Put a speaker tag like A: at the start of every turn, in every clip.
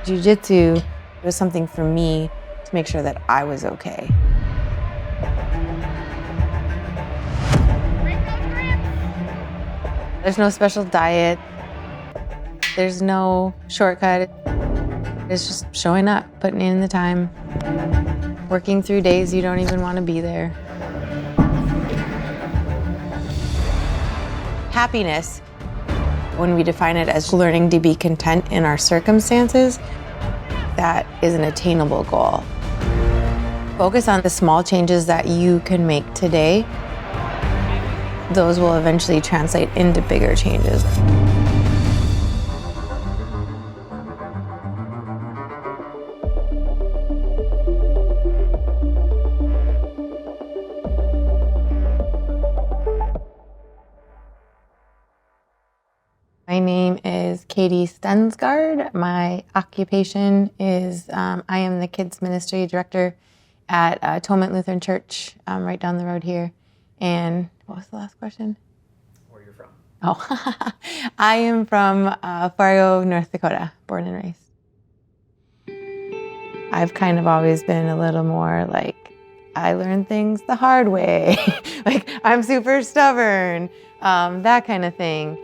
A: Jiu Jitsu was something for me to make sure that I was okay. There's no special diet. There's no shortcut. It's just showing up, putting in the time, working through days you don't even want to be there. Happiness, when we define it as learning to be content in our circumstances, that is an attainable goal. Focus on the small changes that you can make today. Those will eventually translate into bigger changes. My name is Katie Stensgard. My occupation is I am the Kids Ministry Director at Atonement Lutheran Church right down the road here. And what was the last question?
B: Where you're from?
A: Oh, I am from Fargo, North Dakota, born and raised. I've kind of always been a little more like, I learn things the hard way. Like, I'm super stubborn, that kind of thing.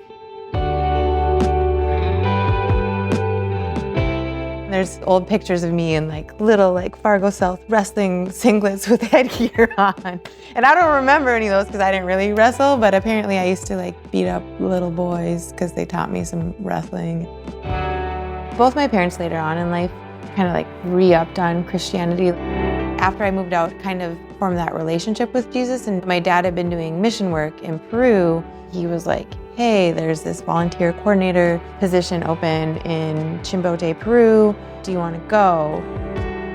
A: There's old pictures of me in like little like Fargo South wrestling singlets with headgear on. And I don't remember any of those because I didn't really wrestle, but apparently I used to like beat up little boys because they taught me some wrestling. Both my parents later on in life kind of like re-upped on Christianity. After I moved out, kind of formed that relationship with Jesus, and my dad had been doing mission work in Peru. He was like, hey, there's this volunteer coordinator position open in Chimbote, Peru. Do you want to go?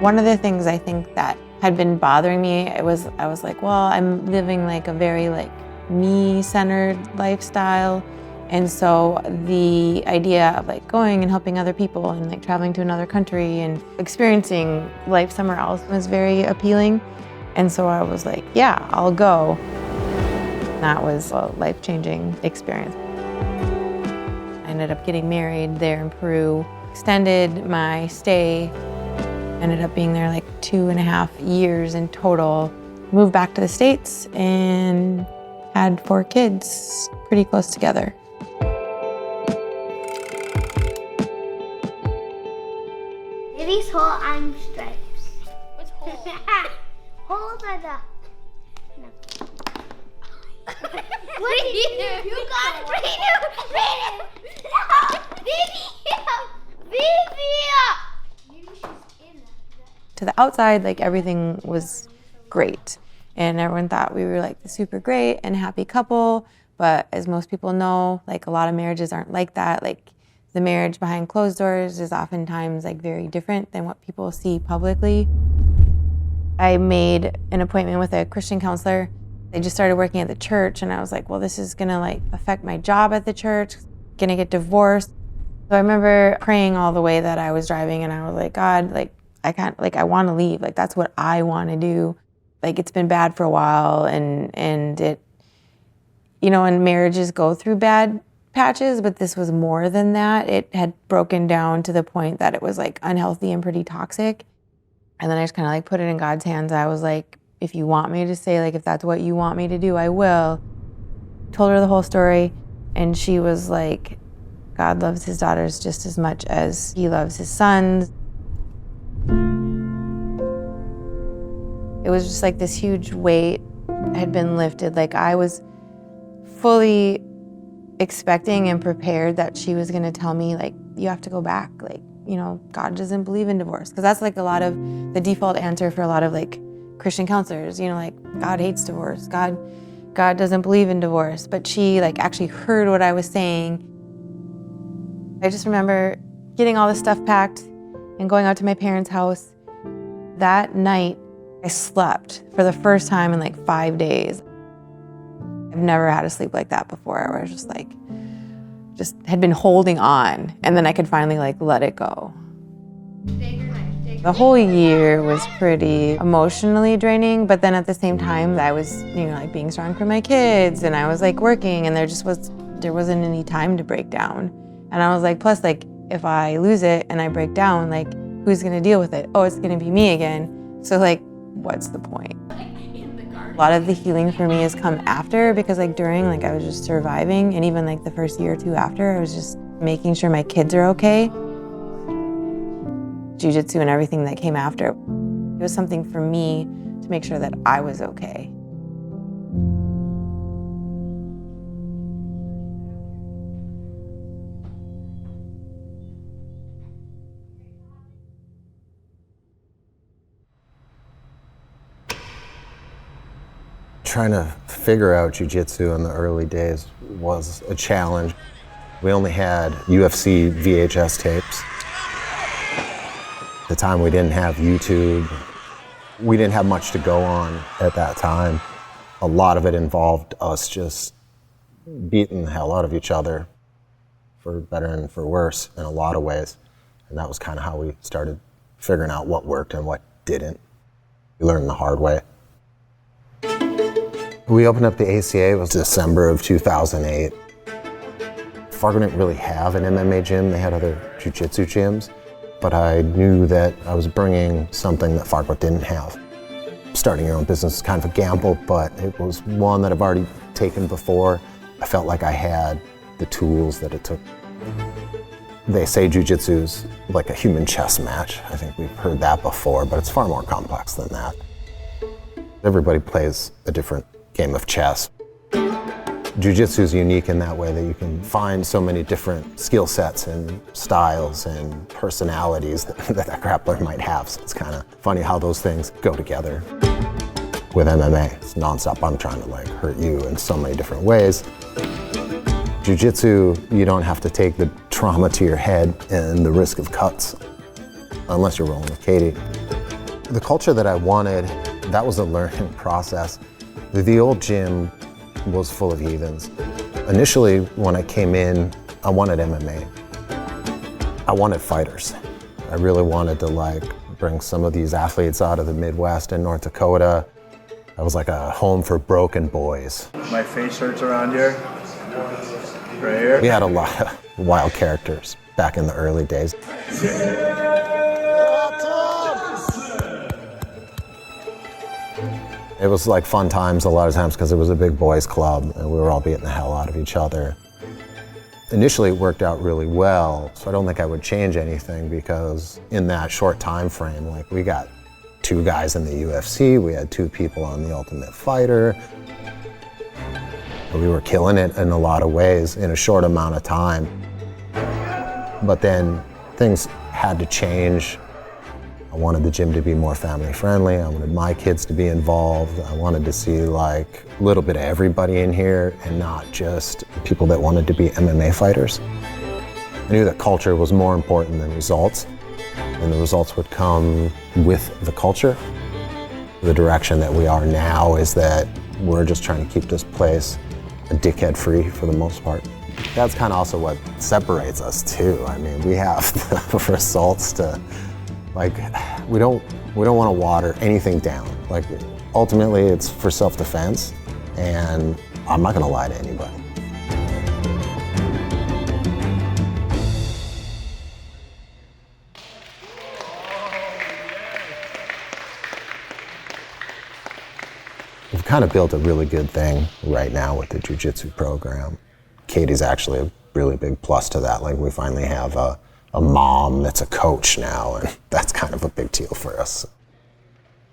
A: One of the things I think that had been bothering me, I was like, well, I'm living like a very like me-centered lifestyle. And so the idea of like going and helping other people and like traveling to another country and experiencing life somewhere else was very appealing. And so I was like, yeah, I'll go. That was a life-changing experience. I ended up getting married there in Peru, extended my stay, ended up being there like 2.5 years in total, moved back to the States and had 4 kids pretty close together.
C: These whole arm stripes. What's whole? Holes are the... You got it! Read it!
A: To the outside, like everything was great. And everyone thought we were like the super great and happy couple. But as most people know, like a lot of marriages aren't like that. Like the marriage behind closed doors is oftentimes like very different than what people see publicly. I made an appointment with a Christian counselor. They just started working at the church, and I was like, well, this is gonna like affect my job at the church, gonna get divorced. So I remember praying all the way that I was driving, and I was like, God, like I can't, like I wanna leave, like that's what I wanna do. Like it's been bad for a while, and it, you know, and marriages go through bad patches, but this was more than that. It had broken down to the point that it was like unhealthy and pretty toxic. And then I just kind of like put it in God's hands. I was like, if you want me to say, like, if that's what you want me to do, I will. Told her the whole story, and she was like, God loves his daughters just as much as he loves his sons. It was just like this huge weight had been lifted. Like I was fully expecting and prepared that she was gonna tell me, like, you have to go back. Like, you know, God doesn't believe in divorce. Because that's like a lot of the default answer for a lot of like Christian counselors, you know, like God hates divorce. God doesn't believe in divorce. But she like actually heard what I was saying. I just remember getting all this stuff packed and going out to my parents' house. That night, I slept for the first time in like 5 days. I've never had a sleep like that before, where I was just had been holding on, and then I could finally like let it go. The whole year was pretty emotionally draining, but then at the same time, I was, you know, like being strong for my kids, and I was like working, and there wasn't any time to break down. And I was like, plus like if I lose it and I break down, like, who's gonna deal with it? Oh, it's gonna be me again. So like, what's the point? A lot of the healing for me has come after, because like during, like I was just surviving, and even like the first year or two after, I was just making sure my kids are okay. Jiu Jitsu and everything that came after, it was something for me to make sure that I was okay.
B: Trying to figure out Jiu Jitsu in the early days was a challenge. We only had UFC VHS tapes. At the time, we didn't have YouTube. We didn't have much to go on at that time. A lot of it involved us just beating the hell out of each other, for better and for worse, in a lot of ways. And that was kind of how we started figuring out what worked and what didn't. We learned the hard way. We opened up the ACA, it was December of 2008. Fargo didn't really have an MMA gym, they had other jiu-jitsu gyms, but I knew that I was bringing something that Fargo didn't have. Starting your own business is kind of a gamble, but it was one that I've already taken before. I felt like I had the tools that it took. They say jiu-jitsu's like a human chess match. I think we've heard that before, but it's far more complex than that. Everybody plays a different game of chess. Jiu-jitsu is unique in that way that you can find so many different skill sets and styles and personalities that grappler might have. So it's kind of funny how those things go together. With MMA, it's nonstop. I'm trying to like hurt you in so many different ways. Jiu-jitsu, you don't have to take the trauma to your head and the risk of cuts, unless you're rolling with Katie. The culture that I wanted, that was a learning process. The old gym was full of heathens. Initially, when I came in, I wanted MMA. I wanted fighters. I really wanted to like bring some of these athletes out of the Midwest and North Dakota. I was like a home for broken boys.
D: My face hurts around here, right here.
B: We had a lot of wild characters back in the early days. It was like fun times a lot of times because it was a big boys club and we were all beating the hell out of each other. Initially it worked out really well, so I don't think I would change anything because in that short time frame, like we got 2 guys in the UFC, we had 2 people on The Ultimate Fighter. We were killing it in a lot of ways in a short amount of time. But then things had to change. I wanted the gym to be more family friendly. I wanted my kids to be involved. I wanted to see like a little bit of everybody in here and not just people that wanted to be MMA fighters. I knew that culture was more important than results, and the results would come with the culture. The direction that we are now is that we're just trying to keep this place a dickhead free for the most part. That's kind of also what separates us too. I mean, we have the results to, like, we don't want to water anything down. Like, ultimately, it's for self-defense, and I'm not going to lie to anybody. We've kind of built a really good thing right now with the jiu-jitsu program. Katie's actually a really big plus to that. Like, we finally have a mom that's a coach now, and that's kind of a big deal for us.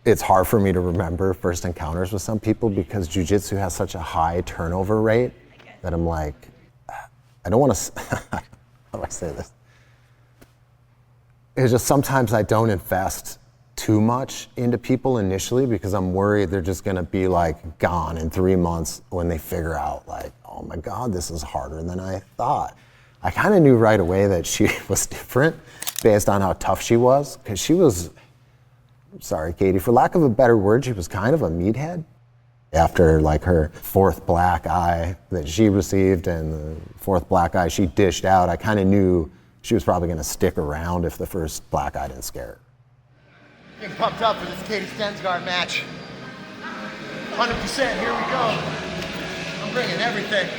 B: It's hard for me to remember first encounters with some people because jiu-jitsu has such a high turnover rate that I'm like, I don't want to, how do I say this? It's just sometimes I don't invest too much into people initially because I'm worried they're just gonna be like gone in 3 months when they figure out like, oh my God, this is harder than I thought. I kind of knew right away that she was different based on how tough she was, because she was, sorry, Katie, for lack of a better word, she was kind of a meathead. After like her 4th black eye that she received and the 4th black eye she dished out, I kind of knew she was probably going to stick around if the first black eye didn't scare her.
E: Getting pumped up for this Katie Stensgard match. 100%, here we go. I'm bringing everything.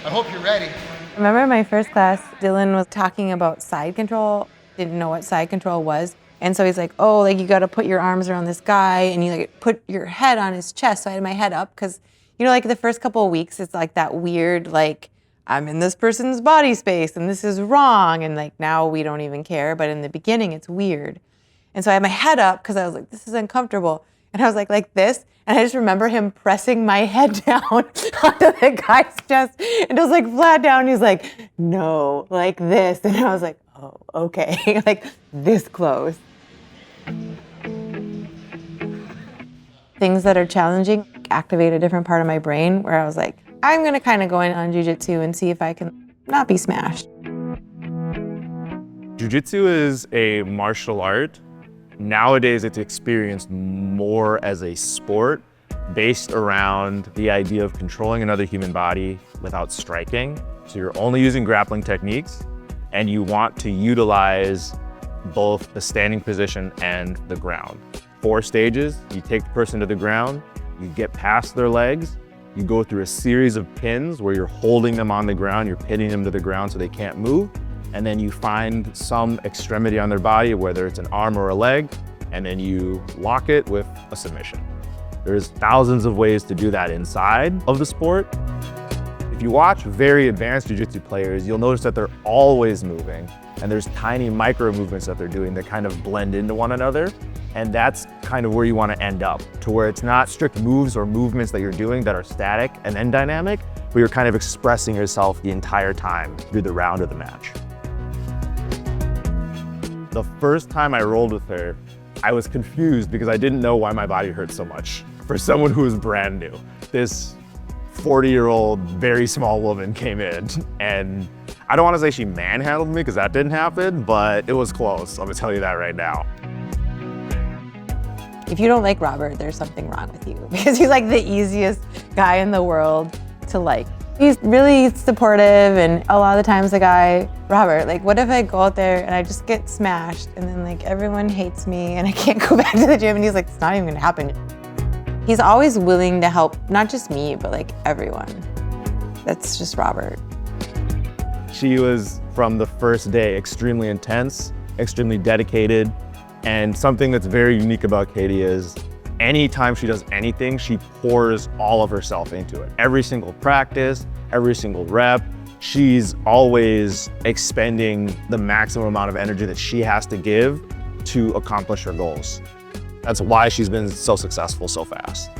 E: I hope you're ready.
A: I remember in my first class, Dylan was talking about side control, didn't know what side control was. And so he's like, oh, like you gotta put your arms around this guy and you like put your head on his chest. So I had my head up because, you know, like the first couple of weeks, it's like that weird, like, I'm in this person's body space and this is wrong. And like now we don't even care. But in the beginning, it's weird. And so I had my head up because I was like, this is uncomfortable. And I was like this. And I just remember him pressing my head down onto the guy's chest. And it was like flat down. He's like, no, like this. And I was like, oh, okay. Like this close. Things that are challenging activate a different part of my brain where I was like, I'm gonna kind of go in on jiu-jitsu and see if I can not be smashed.
F: Jiu-jitsu is a martial art. Nowadays, it's experienced more as a sport based around the idea of controlling another human body without striking. So you're only using grappling techniques and you want to utilize both the standing position and the ground. 4 stages, you take the person to the ground, you get past their legs, you go through a series of pins where you're holding them on the ground, you're pinning them to the ground so they can't move, and then you find some extremity on their body, whether it's an arm or a leg, and then you lock it with a submission. There's thousands of ways to do that inside of the sport. If you watch very advanced jiu-jitsu players, you'll notice that they're always moving, and there's tiny micro movements that they're doing that kind of blend into one another. And that's kind of where you want to end up, to where it's not strict moves or movements that you're doing that are static and then dynamic, but you're kind of expressing yourself the entire time through the round of the match. The first time I rolled with her, I was confused because I didn't know why my body hurt so much. For someone who was brand new, this 40-year-old, very small woman came in, and I don't want to say she manhandled me because that didn't happen, but it was close. I'm gonna tell you that right now.
A: If you don't like Robert, there's something wrong with you because he's like the easiest guy in the world to like. He's really supportive, and a lot of the times the guy, Robert, like what if I go out there and I just get smashed and then like everyone hates me and I can't go back to the gym, and he's like, it's not even gonna happen. He's always willing to help, not just me, but like everyone. That's just Robert.
F: She was, from the first day, extremely intense, extremely dedicated. And something that's very unique about Katie is anytime she does anything, she pours all of herself into it. Every single practice, every single rep, she's always expending the maximum amount of energy that she has to give to accomplish her goals. That's why she's been so successful so fast.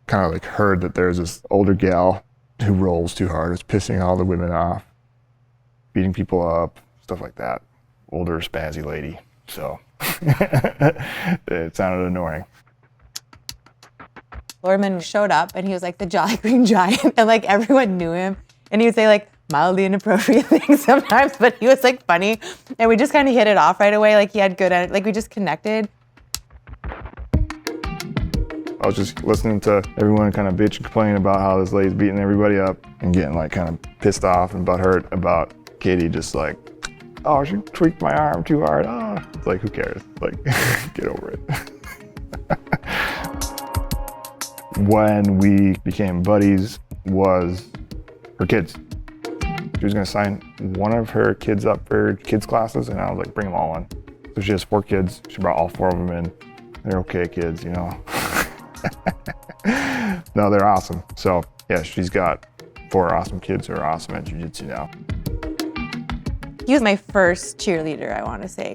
G: Kind of like heard that there's this older gal who rolls too hard, is pissing all the women off, beating people up, stuff like that. Older, spazzy lady, so it sounded annoying.
A: Lorman showed up and he was like the Jolly Green Giant, and like everyone knew him, and he would say like mildly inappropriate things sometimes, but he was like funny, and we just kind of hit it off right away. Like he had good, like we just connected.
G: I was just listening to everyone kind of bitch and complain about how this lady's beating everybody up and getting like kind of pissed off and butthurt about Katie just like, oh, she tweaked my arm too hard. Oh, it's like, who cares? Like, get over it. When we became buddies was her kids. She was gonna sign one of her kids up for kids classes, and I was like, bring them all on. So she has 4 kids. She brought all 4 of them in. They're okay kids, you know. No, they're awesome. So yeah, she's got 4 awesome kids who are awesome at jiu-jitsu now.
A: He was my first cheerleader, I want to say,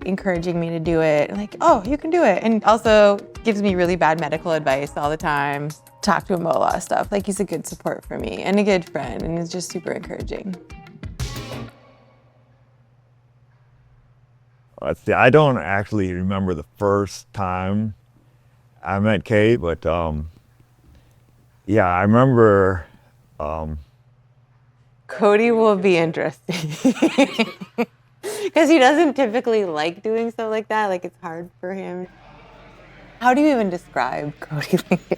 A: encouraging me to do it. Like, oh, you can do it. And also gives me really bad medical advice all the time. Talk to him about a lot of stuff. Like he's a good support for me and a good friend, and he's just super encouraging.
H: Let's see, I don't actually remember the first time I met Kate, but yeah, I remember.
A: Cody will be interesting because he doesn't typically like doing stuff like that. Like it's hard for him. How do you even describe Cody Lincoln?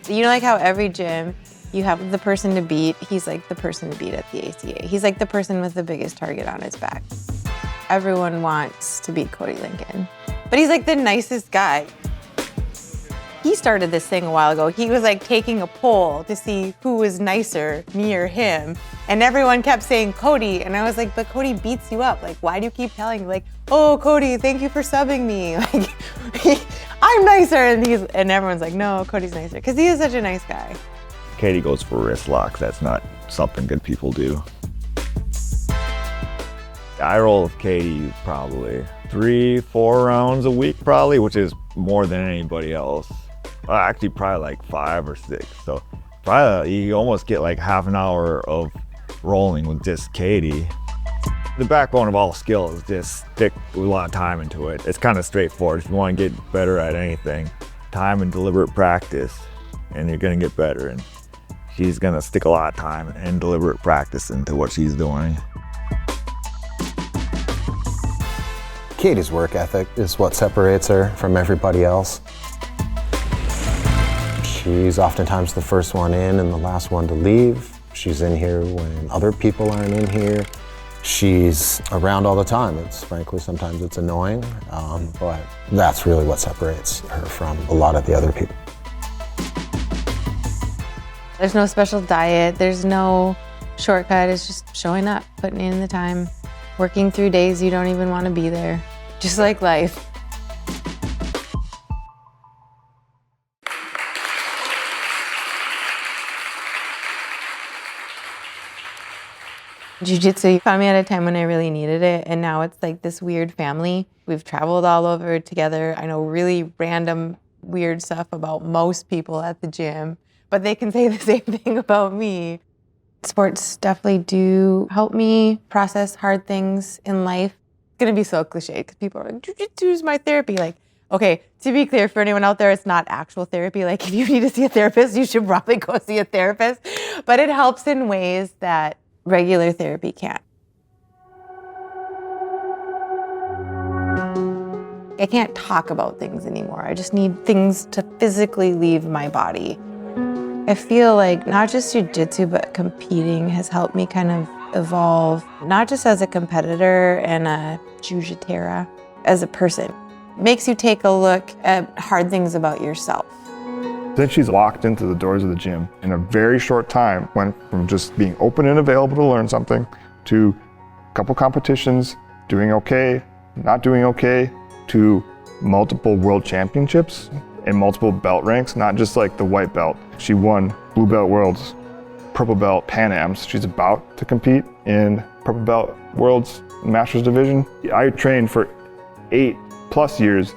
A: You know, like how every gym you have the person to beat. He's like the person to beat at the ACA. He's like the person with the biggest target on his back. Everyone wants to beat Cody Lincoln. But he's like the nicest guy. He started this thing a while ago. He was like taking a poll to see who was nicer, me or him. And everyone kept saying Cody. And I was like, but Cody beats you up. Like, why do you keep telling me like, oh, Cody, thank you for subbing me. Like, I'm nicer. And everyone's like, no, Cody's nicer. Because he is such a nice guy.
H: Katie goes for wrist locks. That's not something good people do. I roll with Katie probably 3-4 rounds a week probably, which is more than anybody else. Actually probably like 5 or 6. So probably you almost get like half an hour of rolling with just Katie. The backbone of all skill is just stick a lot of time into it. It's kind of straightforward. If you want to get better at anything, time and deliberate practice, and you're gonna get better. And she's gonna stick a lot of time and deliberate practice into what she's doing.
B: Katie's work ethic is what separates her from everybody else. She's oftentimes the first one in and the last one to leave. She's in here when other people aren't in here. She's around all the time. Frankly, sometimes it's annoying, but that's really what separates her from a lot of the other people.
A: There's no special diet. There's no shortcut. It's just showing up, putting in the time, working through days you don't even want to be there. Just like life. Jiu Jitsu found me at a time when I really needed it, and now it's like this weird family. We've traveled all over together. I know really random, weird stuff about most people at the gym, but they can say the same thing about me. Sports definitely do help me process hard things in life. It's gonna be so cliche because people are like, Jiu Jitsu is my therapy. Like, okay, to be clear for anyone out there, it's not actual therapy. Like, if you need to see a therapist, you should probably go see a therapist. But it helps in ways that regular therapy can't. I can't talk about things anymore. I just need things to physically leave my body. I feel like not just jiu-jitsu, but competing has helped me kind of evolve, not just as a competitor and a jiu-jitera, as a person. It makes you take a look at hard things about yourself.
G: Then she's walked into the doors of the gym in a very short time, went from just being open and available to learn something to a couple competitions, doing okay, not doing okay, to multiple world championships and multiple belt ranks, not just like the white belt. She won blue belt worlds, purple belt Pan Ams. She's about to compete in purple belt worlds masters division. I trained for 8+ years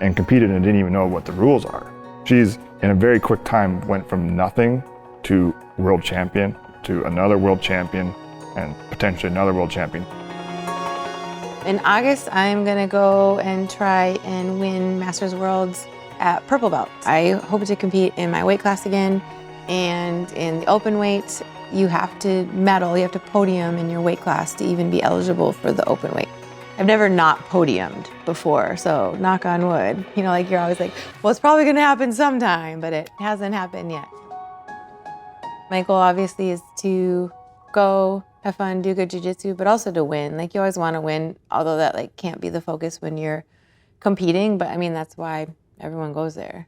G: and competed and didn't even know what the rules are. She's in a very quick time went from nothing to world champion to another world champion and potentially another world champion.
A: In August, I'm gonna go and try and win Masters Worlds at purple belt. I hope to compete in my weight class again, and in the open weight, you have to medal, you have to podium in your weight class to even be eligible for the open weight. I've never not podiumed before, so knock on wood. You know, like you're always like, well, it's probably gonna happen sometime, but it hasn't happened yet. My goal obviously is to go have fun, do good jiu-jitsu, but also to win. Like you always wanna win, although that like can't be the focus when you're competing, but I mean, that's why everyone goes there.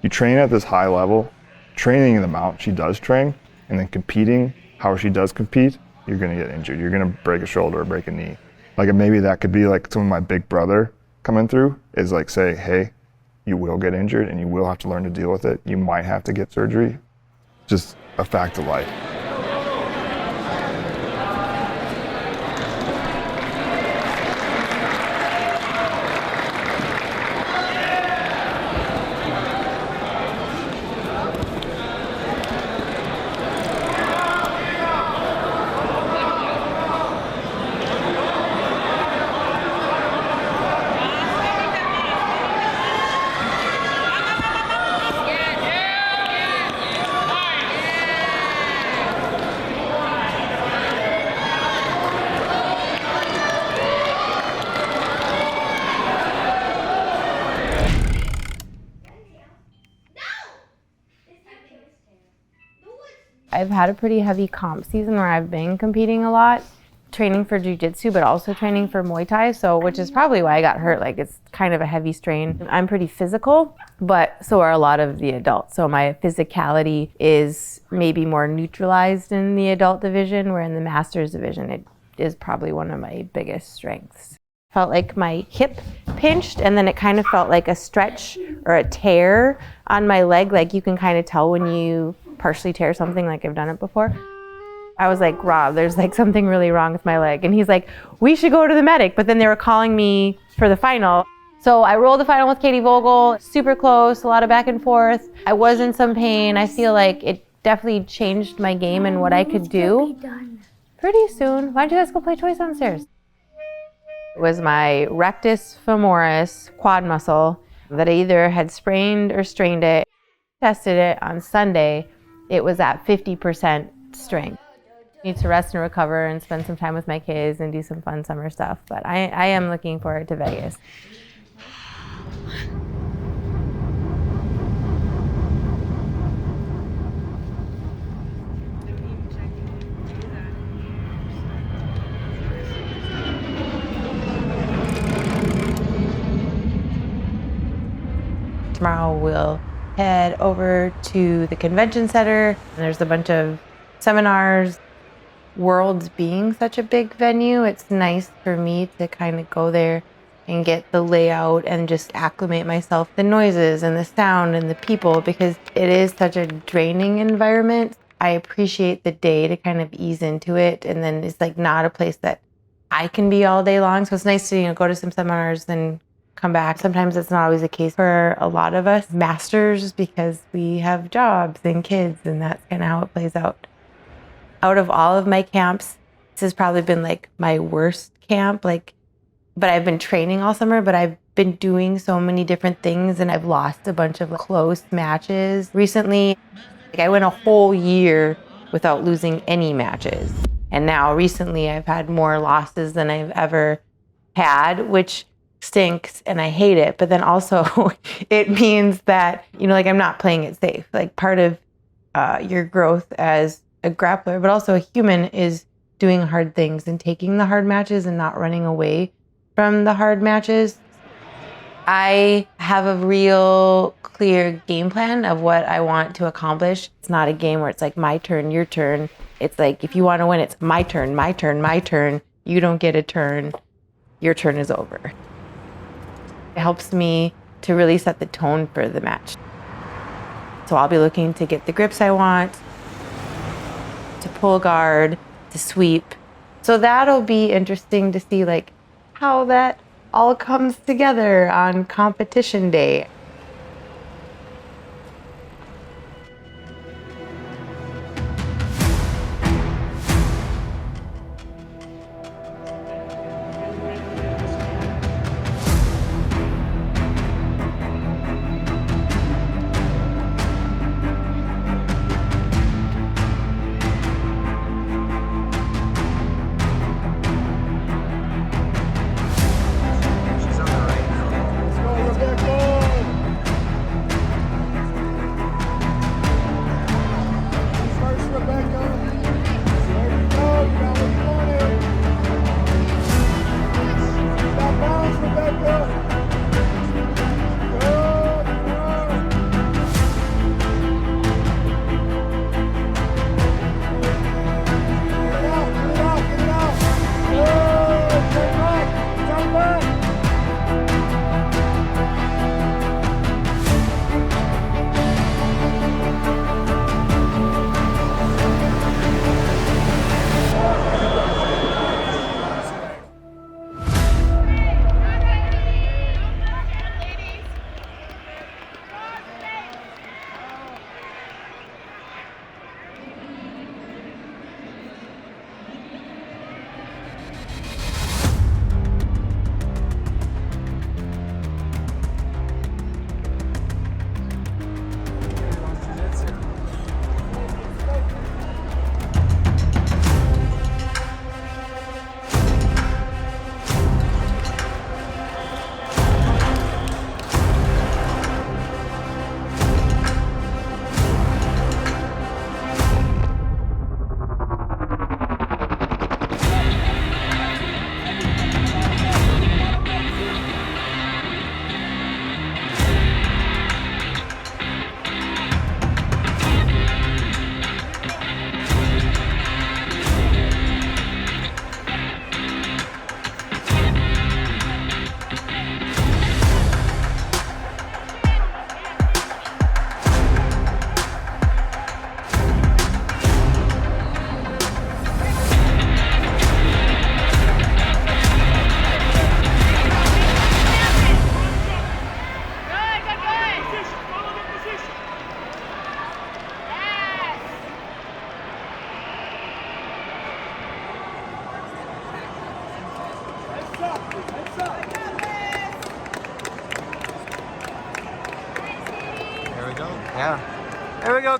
G: You train at this high level, training the amount she does train, and then competing how she does compete, you're gonna get injured. You're gonna break a shoulder or break a knee. Like maybe that could be like some of my big brother coming through is like say, hey, you will get injured and you will have to learn to deal with it. You might have to get surgery. Just a fact of life.
A: I've had a pretty heavy comp season where I've been competing a lot. training for Jiu Jitsu, but also training for Muay Thai, so which is probably why I got hurt. Like, it's kind of a heavy strain. I'm pretty physical, but so are a lot of the adults. So my physicality is maybe more neutralized in the adult division, where in the Masters division, it is probably one of my biggest strengths. Felt like my hip pinched, and then it kind of felt like a stretch or a tear on my leg. Like, you can kind of tell when you partially tear something, like I've done it before. I was like, Rob, there's like something really wrong with my leg. And he's like, we should go to the medic. But then they were calling me for the final. So I rolled the final with Katie Vogel, super close, a lot of back and forth. I was in some pain. I feel like it definitely changed my game and what I could do. Pretty soon. Why don't you guys go play toys downstairs? It was my rectus femoris quad muscle that I either had sprained or strained it. Tested it on Sunday. It was at 50% strength. Need to rest and recover and spend some time with my kids and do some fun summer stuff. But I am looking forward to Vegas. Tomorrow we'll head over to the convention center. There's a bunch of seminars. Worlds being such a big venue, it's nice for me to kind of go there and get the layout and just acclimate myself, the noises and the sound and the people, because it is such a draining environment. I appreciate the day to kind of ease into it, and then it's like not a place that I can be all day long. So it's nice to, go to some seminars, then come back. Sometimes that's not always the case for a lot of us masters, because we have jobs and kids, and that's kind of how it plays out. Out of all of my camps, this has probably been like my worst camp. But I've been training all summer, but I've been doing so many different things, and I've lost a bunch of close matches recently. I went a whole year without losing any matches. And now recently I've had more losses than I've ever had, which stinks and I hate it. But then also it means that, I'm not playing it safe. Like, part of your growth as a grappler, but also a human, is doing hard things and taking the hard matches and not running away from the hard matches. I have a real clear game plan of what I want to accomplish. It's not a game where it's like my turn, your turn. It's like, if you want to win, it's my turn, my turn, my turn. You don't get a turn. Your turn is over. It helps me to really set the tone for the match. So I'll be looking to get the grips I want, to pull guard, to sweep. So that'll be interesting to see how that all comes together on competition day.
D: Let's go.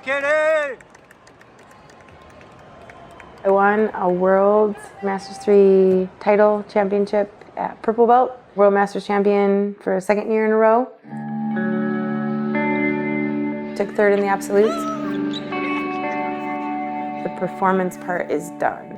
I: Katie!
A: I won a World Masters 3 title championship at Purple Belt, World Masters champion for a second year in a row. Took third in the absolutes. The performance part is done.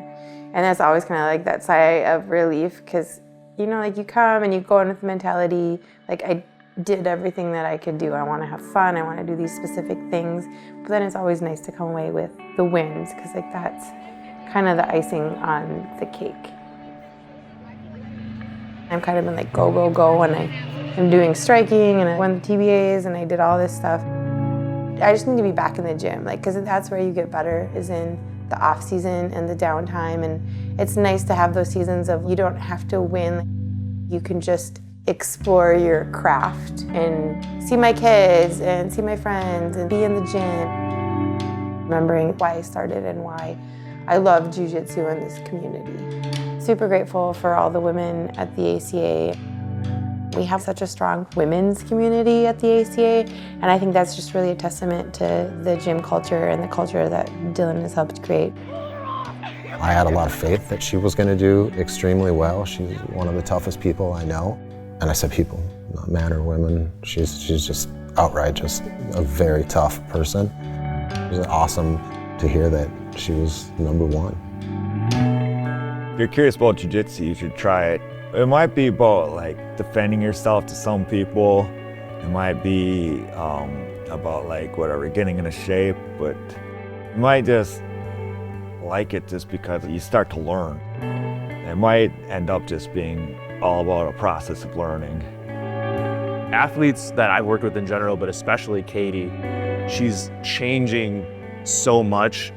A: And that's always kind of like that sigh of relief because, you know, like you come and you go in with the mentality, like I did everything that I could do. I want to have fun, I want to do these specific things. But then it's always nice to come away with the wins because like that's kind of the icing on the cake. I've kind of been like go, go, go when I am doing striking and I won the TBAs and I did all this stuff. I just need to be back in the gym, like, because that's where you get better is in the off season and the downtime. And it's nice to have those seasons of you don't have to win. You can just explore your craft and see my kids and see my friends and be in the gym. Remembering why I started and why I love Jiu Jitsu in this community. Super grateful for all the women at the ACA. We have such a strong women's community at the ACA, and I think that's just really a testament to the gym culture and the culture that Dylan has helped create.
B: I had a lot of faith that she was going to do extremely well. She's one of the toughest people I know. And I said people, not man or women. She's just outright just a very tough person. It was awesome to hear that she was #1.
H: If you're curious about jiu-jitsu, you should try it. It might be about like defending yourself to some people. It might be about like whatever, getting into shape, but you might just like it just because you start to learn. It might end up just being all about a process of learning.
F: Athletes that I've worked with in general, but especially Katie, she's changing so much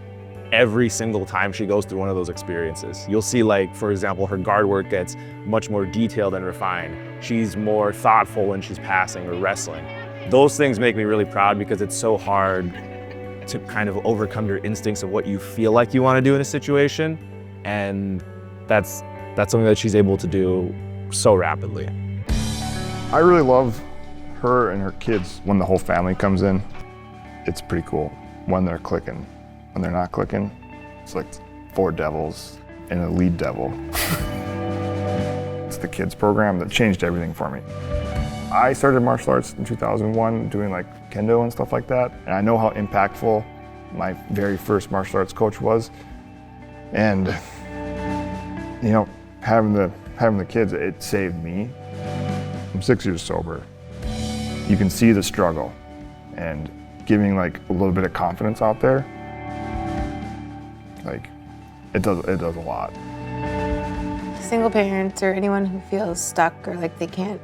F: every single time she goes through one of those experiences. You'll see, like, for example, her guard work gets much more detailed and refined. She's more thoughtful when she's passing or wrestling. Those things make me really proud because it's so hard to kind of overcome your instincts of what you feel like you want to do in a situation. And that's something that she's able to do so rapidly.
G: I really love her and her kids when the whole family comes in. It's pretty cool when they're clicking. When they're not clicking, it's like 4 devils and a lead devil. It's the kids program that changed everything for me. I started martial arts in 2001 doing like kendo and stuff like that. And I know how impactful my very first martial arts coach was. And you know, having the kids, it saved me. I'm 6 years sober. You can see the struggle and giving like a little bit of confidence out there. Like, it does a lot.
A: Single parents or anyone who feels stuck or like they can't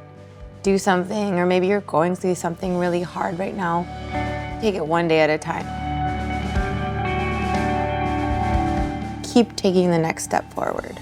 A: do something, or maybe you're going through something really hard right now, take it one day at a time. Keep taking the next step forward.